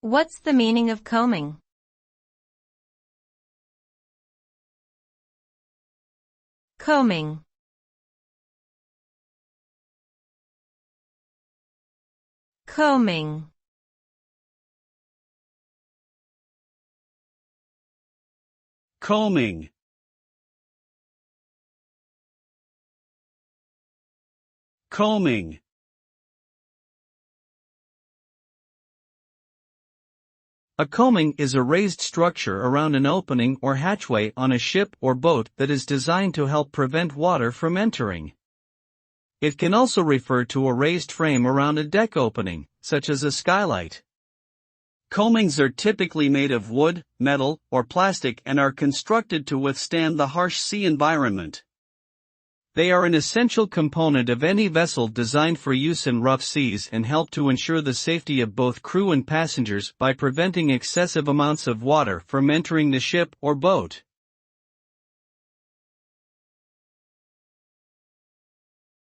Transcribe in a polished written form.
What's the meaning of coaming? Coaming. Coaming. Coaming. Coaming. A coaming is a raised structure around an opening or hatchway on a ship or boat that is designed to help prevent water from entering. It can also refer to a raised frame around a deck opening, such as a skylight. Coamings are typically made of wood, metal, or plastic and are constructed to withstand the harsh sea environment. They are an essential component of any vessel designed for use in rough seas and help to ensure the safety of both crew and passengers by preventing excessive amounts of water from entering the ship or boat.